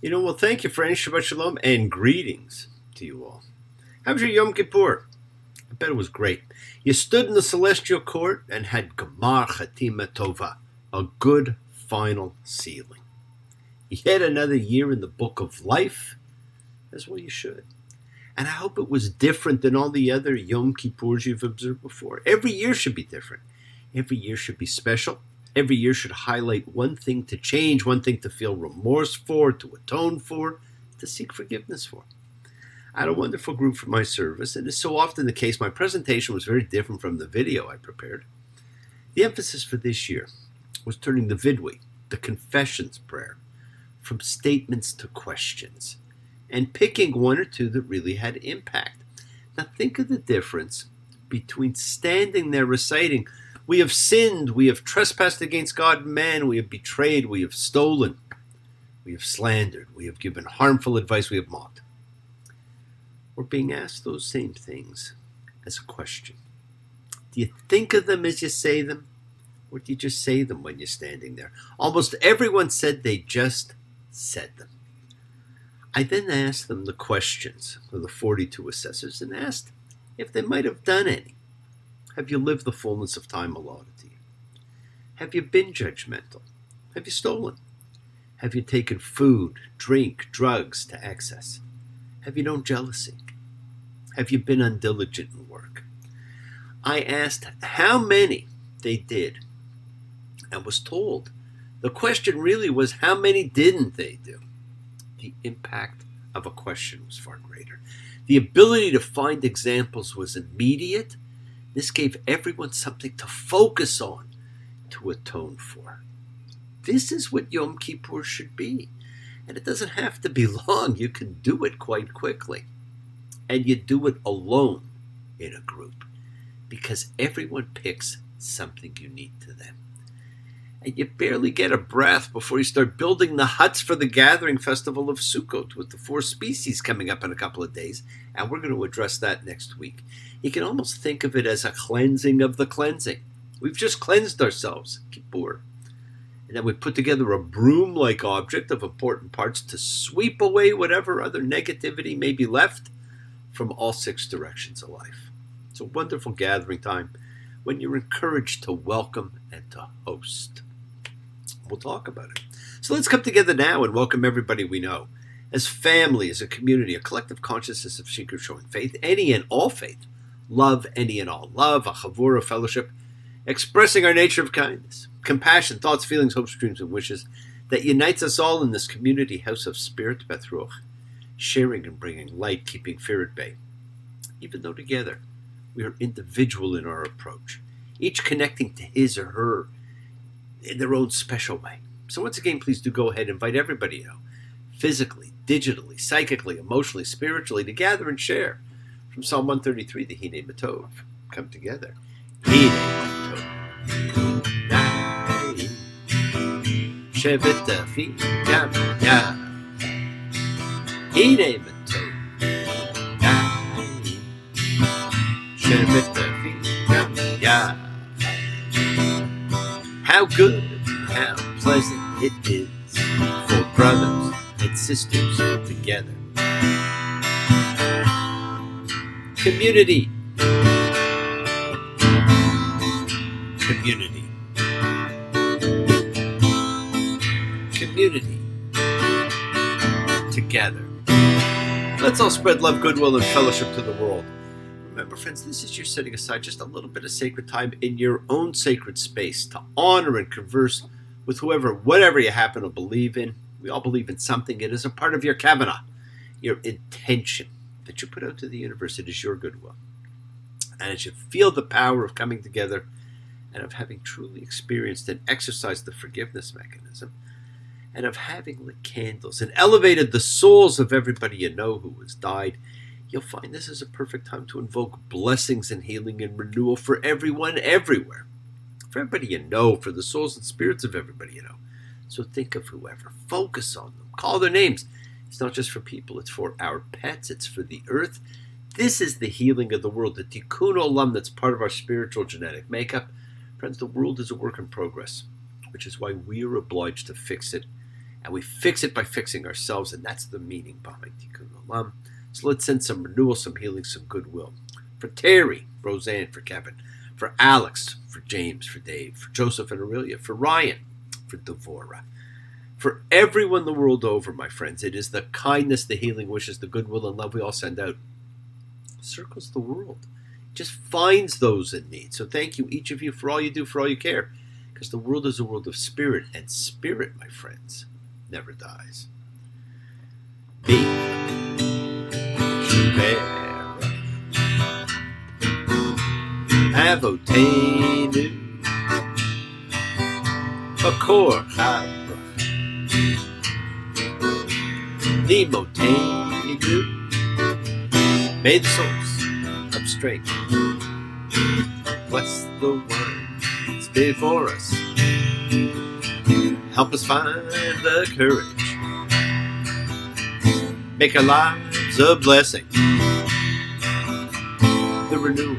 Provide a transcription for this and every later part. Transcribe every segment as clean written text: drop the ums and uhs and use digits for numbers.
Well, thank you, friends. Shabbat Shalom and greetings to you all. How was your Yom Kippur? I bet it was great. You stood in the celestial court and had Gamar Chatima Tova, a good final sealing. Yet another year in the book of life, as well you should. And I hope it was different than all the other Yom Kippurs you've observed before. Every year should be different. Every year should be special. Every year should highlight one thing to change, one thing to feel remorse for, to atone for, to seek forgiveness for. I had a wonderful group for my service, and as so often the case, my presentation was very different from the video I prepared. The emphasis for this year was turning the vidui, the confessions prayer, from statements to questions, and picking one or two that really had impact. Now think of the difference between standing there reciting, "We have sinned, we have trespassed against God and man, we have betrayed, we have stolen, we have slandered, we have given harmful advice, we have mocked," or being asked those same things as a question. Do you think of them as you say them, or do you just say them when you're standing there? Almost everyone said they just said them. I then asked them the questions of the 42 assessors and asked if they might have done any. Have you lived the fullness of time allotted to you? Have you been judgmental? Have you stolen? Have you taken food, drink, drugs to excess? Have you known jealousy? Have you been undiligent in work? I asked how many they did and was told the question really was how many didn't they do? The impact of a question was far greater. The ability to find examples was immediate. This gave everyone something to focus on, to atone for. This is what Yom Kippur should be. And it doesn't have to be long. You can do it quite quickly. And you do it alone in a group, because everyone picks something unique to them. And you barely get a breath before you start building the huts for the gathering festival of Sukkot with the 4 species coming up in a couple of days. And we're going to address that next week. You can almost think of it as a cleansing of the cleansing. We've just cleansed ourselves, Kippur. And then we put together a broom-like object of important parts to sweep away whatever other negativity may be left from all 6 directions of life. It's a wonderful gathering time when you're encouraged to welcome and to host. We'll talk about it. So let's come together now and welcome everybody we know. As family, as a community, a collective consciousness of seekers showing faith, any and all faith, love, any and all love, a chavura fellowship, expressing our nature of kindness, compassion, thoughts, feelings, hopes, dreams, and wishes that unites us all in this community house of spirit, Beth Ruach, sharing and bringing light, keeping fear at bay. Even though together we are individual in our approach, each connecting to his or her in their own special way. So once again, please do go ahead and invite everybody you know, physically, digitally, psychically, emotionally, spiritually, to gather and share. From Psalm 133, the Hine Matov, come together. Hine Matov. Shevet Afi Yam Ya. Hine Matov. Shevet Afi Yam Ya. How good, how pleasant it is for brothers and sisters together. Community. Community. Community. Together. Let's all spread love, goodwill, and fellowship to the world. Remember, friends, this is your setting aside just a little bit of sacred time in your own sacred space to honor and converse with whoever, whatever you happen to believe in. We all believe in something. It is a part of your kavanah, your intention that you put out to the universe. It is your goodwill. And as you feel the power of coming together and of having truly experienced and exercised the forgiveness mechanism, and of having lit candles and elevated the souls of everybody you know who has died, you'll find this is a perfect time to invoke blessings and healing and renewal for everyone, everywhere. For everybody you know, for the souls and spirits of everybody you know. So think of whoever. Focus on them. Call their names. It's not just for people. It's for our pets. It's for the earth. This is the healing of the world, the tikkun olam that's part of our spiritual genetic makeup. Friends, the world is a work in progress, which is why we are obliged to fix it And we fix it by fixing ourselves, and that's the meaning behind Tikkun Olam. So let's send some renewal, some healing, some goodwill. For Terry, Roseanne, for Kevin, for Alex, for James, for Dave, for Joseph and Aurelia, for Ryan, for Devorah. For everyone the world over, my friends, it is the kindness, the healing wishes, the goodwill and love we all send out. Circles the world. Just finds those in need. So thank you, each of you, for all you do, for all you care. Because the world is a world of spirit, and spirit, my friends, never dies. Me, Shuvera, Avotenu, Bakor Chab, Nimotenu. May the source of strength bless the ones before us. Help us find the courage. Make our lives a blessing. The renewal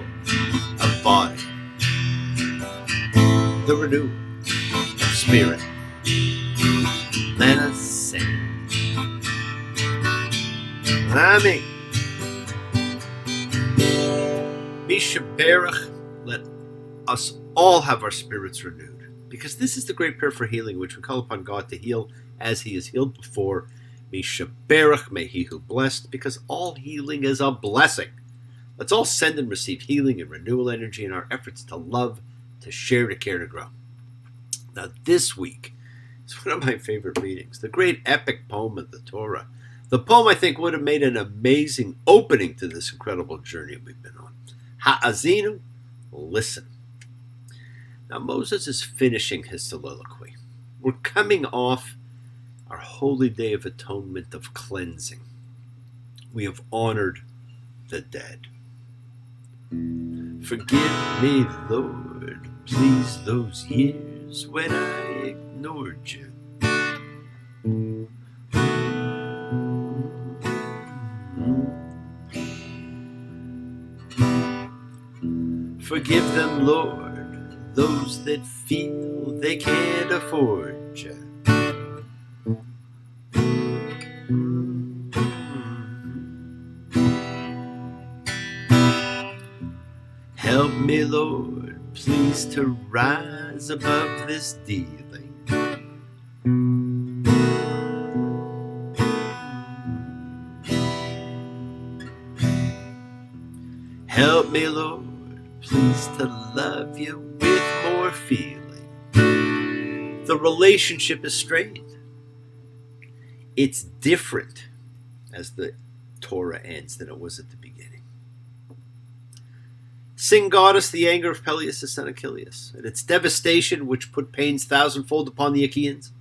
of body. The renewal of spirit. Let us sing. Amen. Misha Berach, let us all have our spirits renewed. Because this is the great prayer for healing, which we call upon God to heal as He has healed before. Misha Berach, may He who blessed, because all healing is a blessing. Let's all send and receive healing and renewal energy in our efforts to love, to share, to care, to grow. Now this week is one of my favorite readings, the great epic poem of the Torah. The poem, I think, would have made an amazing opening to this incredible journey we've been on. Ha'azinu, listen. Now Moses is finishing his soliloquy. We're coming off our holy day of atonement, of cleansing. We have honored the dead. Forgive me, Lord, please, those years when I ignored you. Forgive them, Lord, those that feel they can't afford you. Help me, Lord, please, to rise above this dealing. Help me, Lord, please, to love you with more feeling. The relationship is strained. It's different as the Torah ends than it was at the beginning. Sing, goddess, the anger of Peleus, the son of Achilles, and its devastation which put pains thousandfold upon the Achaeans,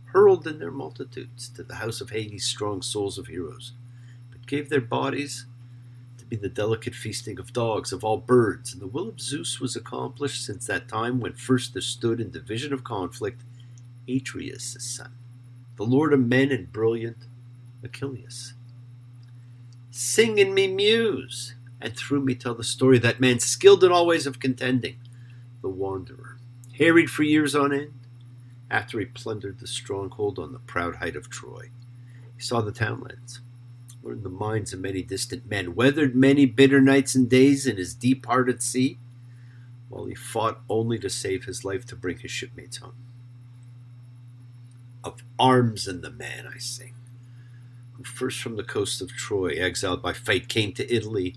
hurled in their multitudes to the house of Hades strong souls of heroes, but gave their bodies to be the delicate feasting of dogs, of all birds. And the will of Zeus was accomplished since that time when first there stood in division of conflict Atreus' son, the lord of men and brilliant Achilles. Sing in me, muse, and through me tell the story of that man skilled in all ways of contending, the wanderer, harried for years on end, after he plundered the stronghold on the proud height of Troy. He saw the townlands, learned the minds of many distant men, weathered many bitter nights and days in his deep-hearted sea, while he fought only to save his life to bring his shipmates home. Of arms and the man I sing, who first from the coast of Troy, exiled by fate, came to Italy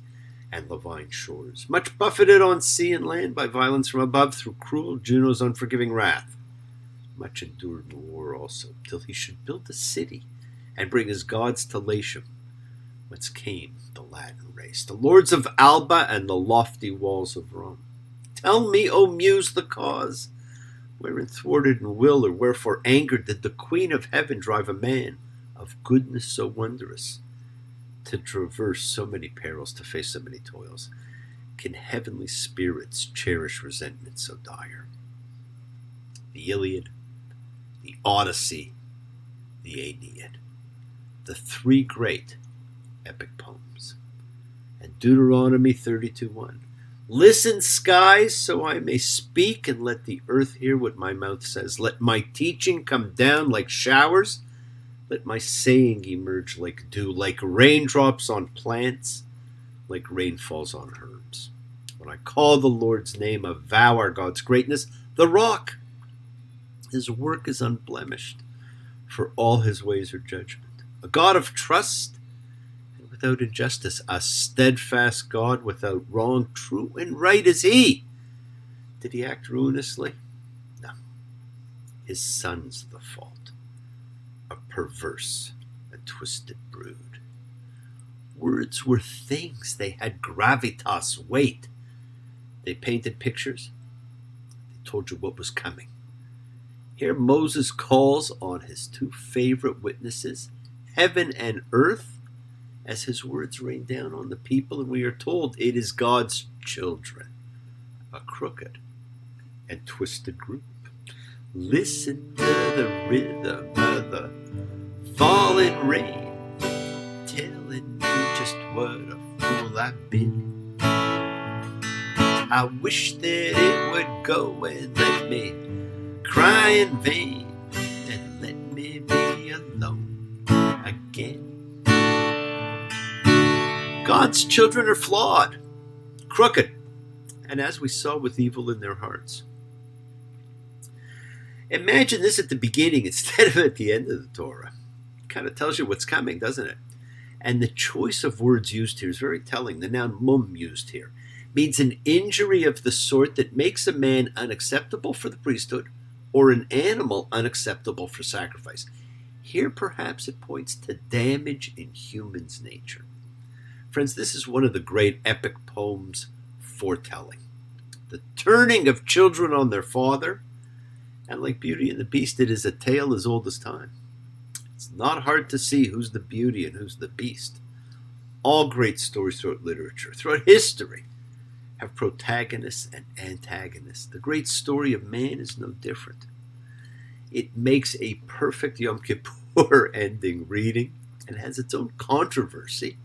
and Levine shores, much buffeted on sea and land by violence from above through cruel Juno's unforgiving wrath, much endured in war also, till he should build a city and bring his gods to Latium, whence came the Latin race, the lords of Alba and the lofty walls of Rome. Tell me, O muse, the cause, wherein thwarted in will or wherefore angered did the Queen of Heaven drive a man of goodness so wondrous to traverse so many perils, to face so many toils? Can heavenly spirits cherish resentment so dire? The Iliad, the Odyssey, the Aeneid, the three great epic poems, and Deuteronomy 32:1. Listen, skies, so I may speak, and let the earth hear what my mouth says. Let my teaching come down like showers, Let my saying emerge like dew, like raindrops on plants, like rain falls on herbs. When I call the Lord's name, I vow our God's greatness. The rock, his work is unblemished, for all his ways are judgment. A God of trust and without injustice, a steadfast God without wrong, true and right is he. Did he act ruinously? No. His son's the fault, a perverse and twisted brood. Words were things, they had gravitas, weight. They painted pictures, they told you what was coming. Here Moses calls on his two favorite witnesses, heaven and earth, as his words rain down on the people, and we are told it is God's children, a crooked and twisted group. Listen to the rhythm of the falling rain, telling me just what a fool I've been. I wish that it would go and let me cry in vain and let me be alone again. God's children are flawed, crooked, and as we saw, with evil in their hearts. Imagine this at the beginning instead of at the end of the Torah. It kind of tells you what's coming, doesn't it? And the choice of words used here is very telling. The noun mum used here means an injury of the sort that makes a man unacceptable for the priesthood or an animal unacceptable for sacrifice. Here perhaps it points to damage in human's nature. Friends, this is one of the great epic poems foretelling the turning of children on their father, and like Beauty and the Beast, it is a tale as old as time. It's not hard to see who's the beauty and who's the beast. All great stories throughout literature, throughout history, have protagonists and antagonists. The great story of man is no different. It makes a perfect Yom Kippur ending reading and has its own controversy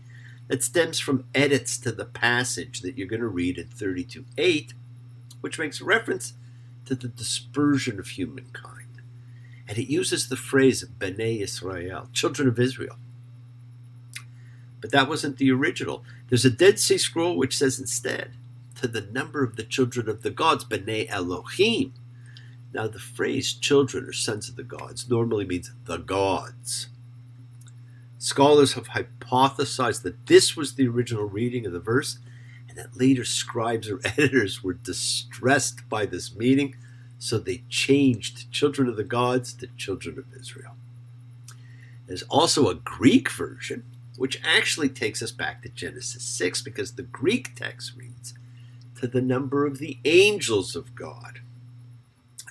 that stems from edits to the passage that you're going to read in 32:8, which makes reference to the dispersion of humankind. And it uses the phrase Bnei Israel, children of Israel. But that wasn't the original. There's a Dead Sea Scroll which says instead, to the number of the children of the gods, Bnei Elohim. Now the phrase children or sons of the gods normally means the gods. Scholars have hypothesized that this was the original reading of the verse, and that later scribes or editors were distressed by this meaning, so they changed children of the gods to children of Israel. There's also a Greek version, which actually takes us back to Genesis 6, because the Greek text reads, to the number of the angels of God.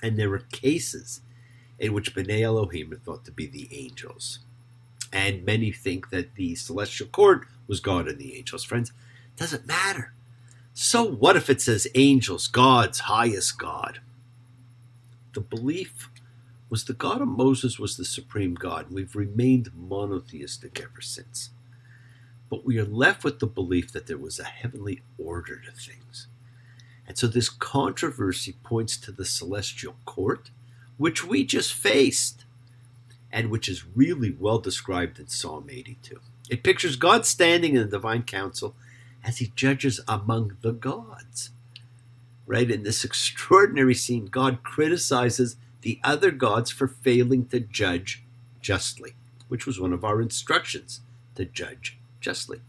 And there are cases in which Bnei Elohim are thought to be the angels. And many think that the celestial court was God and the angels. Friends, doesn't matter. So what if it says angels, God's highest God? The belief was the God of Moses was the supreme God, and we've remained monotheistic ever since. But we are left with the belief that there was a heavenly order to things. And so this controversy points to the celestial court, which we just faced, and which is really well described in Psalm 82. It pictures God standing in the divine council as he judges among the gods. Right? In this extraordinary scene, God criticizes the other gods for failing to judge justly, which was one of our instructions, to judge justly.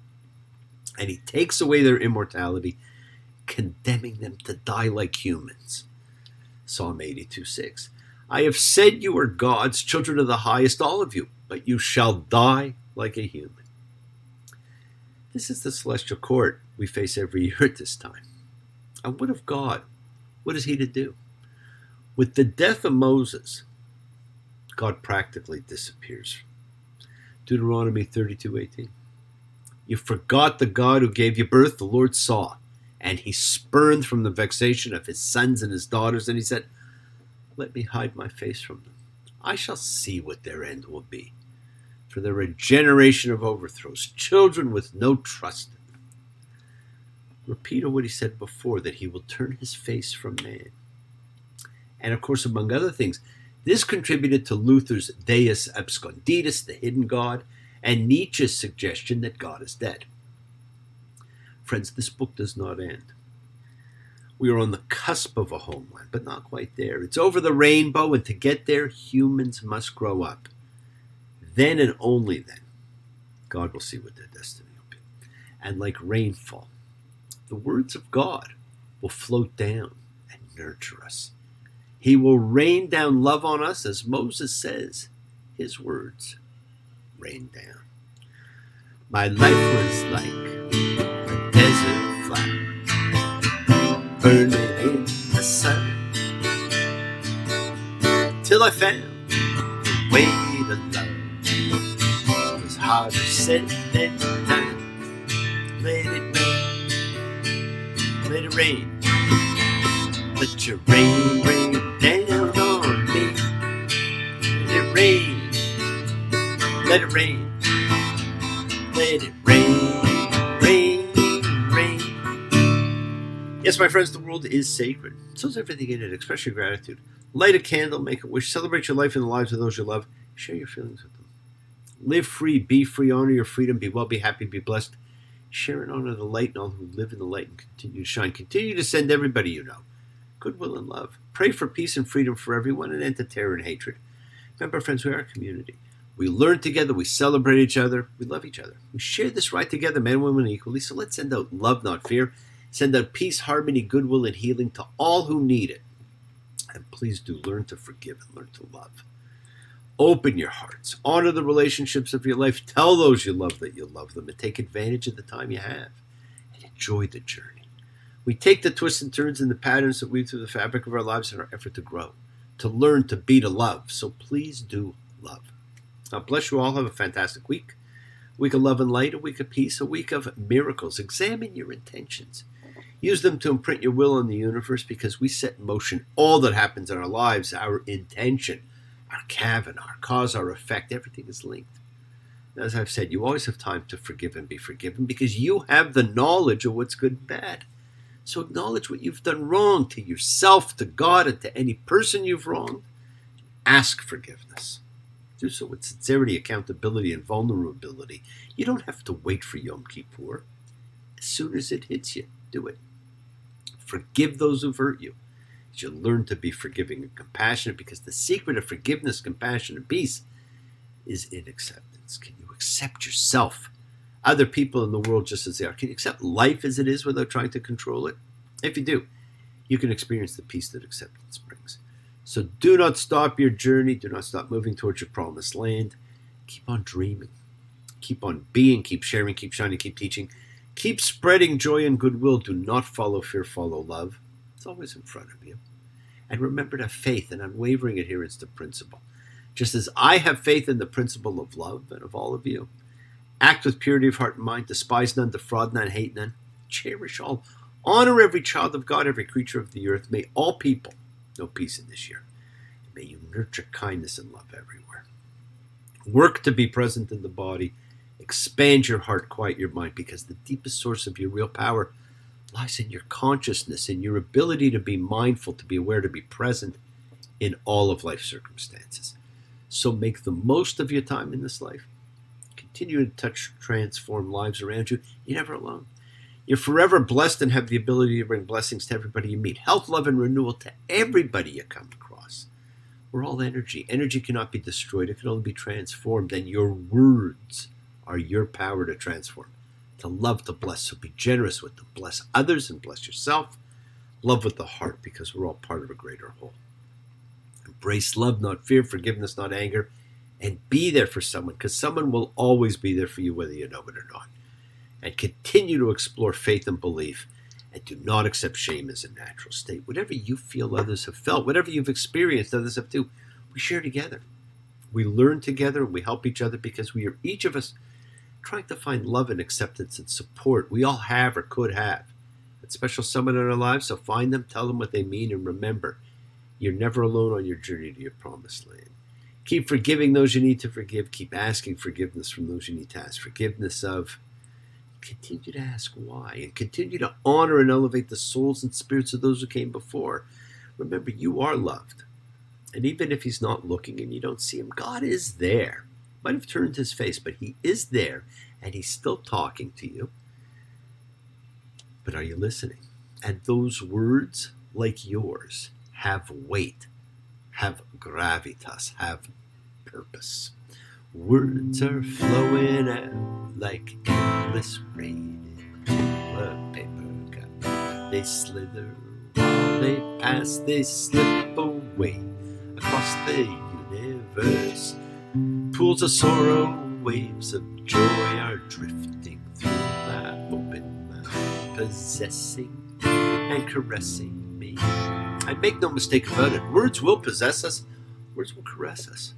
And he takes away their immortality, condemning them to die like humans. Psalm 82:6. I have said you are gods, children of the highest, all of you, but you shall die like a human. This is the celestial court we face every year at this time. And what of God? What is he to do? With the death of Moses, God practically disappears. Deuteronomy 32:18. You forgot the God who gave you birth, the Lord saw, and he spurned from the vexation of his sons and his daughters, and he said, let me hide my face from them. I shall see what their end will be. For they're a generation of overthrows, children with no trust in them. Repeat what he said before, that he will turn his face from man. And of course, among other things, This contributed to Luther's Deus absconditus, the hidden God, and Nietzsche's suggestion that God is dead. Friends, this book does not end. We are on the cusp of a homeland, but not quite there. It's over the rainbow, and to get there, humans must grow up. Then and only then, God will see what their destiny will be. And like rainfall, the words of God will float down and nurture us. He will rain down love on us, as Moses says, his words rain down. My life was like a desert flower, burning in the sun, till I found the way to love. It was harder said than done. Let it rain, let it rain, let your rain rain down on me. Let it rain, let it rain, let it rain, rain, rain. Yes, my friends, the world is sacred. So is everything in it. Express your gratitude. Light a candle, make a wish, celebrate your life and the lives of those you love. Share your feelings with them. Live free, be free, honor your freedom, be well, be happy, be blessed. Share and honor the light and all who live in the light and continue to shine. Continue to send everybody you know goodwill and love. Pray for peace and freedom for everyone and end to terror and hatred. Remember, friends, we are a community. We learn together, we celebrate each other, we love each other. We share this right together, men and women equally. So let's send out love, not fear. Send out peace, harmony, goodwill, and healing to all who need it. And please do learn to forgive and learn to love. Open your hearts. Honor the relationships of your life. Tell those you love that you love them. And take advantage of the time you have. And enjoy the journey. We take the twists and turns and the patterns that weave through the fabric of our lives in our effort to grow, to learn, to be, to love. So please do love. God bless you all. Have a fantastic week. A week of love and light, a week of peace, a week of miracles. Examine your intentions. Use them to imprint your will on the universe, because we set in motion all that happens in our lives. Our intention, our kavana, our cause, our effect, everything is linked. As I've said, you always have time to forgive and be forgiven, because you have the knowledge of what's good and bad. So acknowledge what you've done wrong to yourself, to God, and to any person you've wronged. Ask forgiveness. Do so with sincerity, accountability, and vulnerability. You don't have to wait for Yom Kippur. As soon as it hits you, do it. Forgive those who've hurt you. You learn to be forgiving and compassionate, because the secret of forgiveness, compassion, and peace is in acceptance. Can you accept yourself, other people in the world just as they are? Can you accept life as it is without trying to control it? If you do, you can experience the peace that acceptance brings. So do not stop your journey. Do not stop moving towards your promised land. Keep on dreaming. Keep on being. Keep sharing. Keep shining. Keep teaching. Keep spreading joy and goodwill. Do not follow fear. Follow love. It's always in front of you. And remember to have faith and unwavering adherence to principle. Just as I have faith in the principle of love and of all of you. Act with purity of heart and mind. Despise none. Defraud none. Hate none. Cherish all. Honor every child of God, every creature of the earth. May all people know peace in this year. May you nurture kindness and love everywhere. Work to be present in the body. Expand your heart, quiet your mind, because the deepest source of your real power lies in your consciousness, in your ability to be mindful, to be aware, to be present in all of life's circumstances. So make the most of your time in this life. Continue to touch, transform lives around you. You're never alone. You're forever blessed and have the ability to bring blessings to everybody you meet. Health, love, and renewal to everybody you come across. We're all energy. Energy cannot be destroyed. It can only be transformed. And your words are your power to transform, to love, to bless. So be generous with them. Bless others and bless yourself. Love with the heart, because we're all part of a greater whole. Embrace love, not fear, forgiveness, not anger, and be there for someone, because someone will always be there for you, whether you know it or not. And continue to explore faith and belief, and do not accept shame as a natural state. Whatever you feel others have felt, whatever you've experienced others have too, we share together. We learn together, and we help each other, because we are each of us trying to find love and acceptance and support we all have or could have. A special someone in our lives, so find them, tell them what they mean, and remember, you're never alone on your journey to your promised land. Keep forgiving those you need to forgive. Keep asking forgiveness from those you need to ask forgiveness of. Continue to ask why, and continue to honor and elevate the souls and spirits of those who came before. Remember, you are loved, And even if he's not looking and you don't see him, God is there. Might have turned his face, but he is there and he's still talking to you. But are you listening? And those words, like yours, have weight, have gravitas, have purpose. Words are flowing out like endless rain into a paper cup. They slither while they pass, they slip away across the universe. Pools of sorrow, waves of joy are drifting through my open mind, possessing and caressing me. I make no mistake about it. Words will possess us. Words will caress us.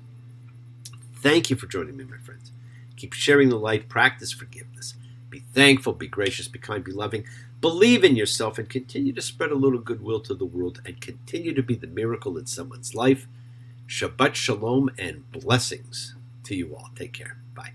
Thank you for joining me, my friends. Keep sharing the light. Practice forgiveness. Be thankful. Be gracious. Be kind. Be loving. Believe in yourself and continue to spread a little goodwill to the world and continue to be the miracle in someone's life. Shabbat shalom and blessings to you all. Take care. Bye.